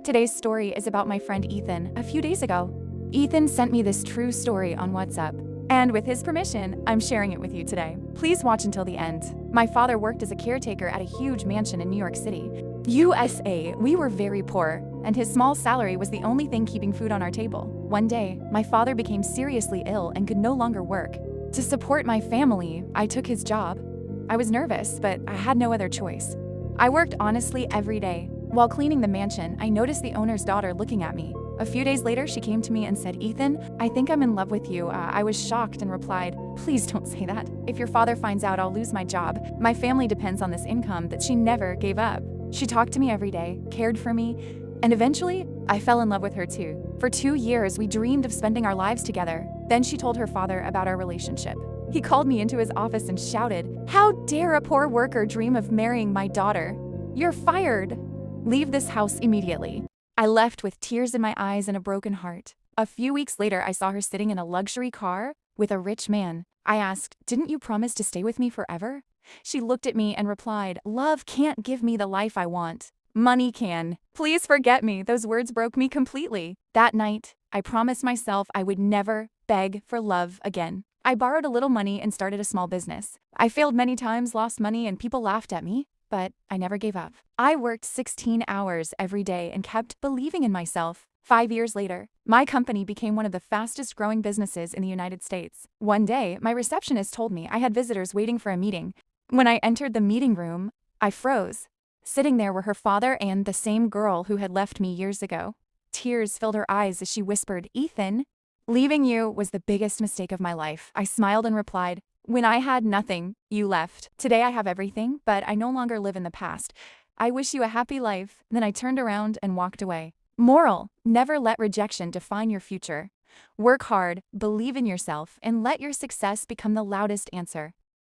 Today's story is about my friend Ethan a few days ago. Ethan sent me this true story on WhatsApp. And with his permission, I'm sharing it with you today. Please watch until the end. My father worked as a caretaker at a huge mansion in New York City, USA. We were very poor, and his small salary was the only thing keeping food on our table. One day, my father became seriously ill and could no longer work. To support my family, I took his job. I was nervous, but I had no other choice. I worked honestly every day. While cleaning the mansion, I noticed the owner's daughter looking at me. A few days later, she came to me and said, "Ethan, I think I'm in love with you." I was shocked and replied, "Please don't say that. If your father finds out, I'll lose my job. My family depends on this income that she never gave up." She talked to me every day, cared for me, and eventually, I fell in love with her too. For 2 years, we dreamed of spending our lives together. Then she told her father about our relationship. He called me into his office and shouted, "How dare a poor worker dream of marrying my daughter? You're fired. Leave this house immediately." I left with tears in my eyes and a broken heart. A few weeks later, I saw her sitting in a luxury car with a rich man. I asked, "Didn't you promise to stay with me forever?" She looked at me and replied, "Love can't give me the life I want. Money can. Please forget me." Those words broke me completely. That night, I promised myself I would never beg for love again. I borrowed a little money and started a small business. I failed many times, lost money, and people laughed at me. But I never gave up. I worked 16 hours every day and kept believing in myself. 5 years later, my company became one of the fastest growing businesses in the United States. One day, my receptionist told me I had visitors waiting for a meeting. When I entered the meeting room, I froze. Sitting there were her father and the same girl who had left me years ago. Tears filled her eyes as she whispered, "Ethan, leaving you was the biggest mistake of my life." I smiled and replied, "When I had nothing, you left. Today I have everything, but I no longer live in the past. I wish you a happy life." Then I turned around and walked away. Moral: never let rejection define your future. Work hard, believe in yourself, and let your success become the loudest answer.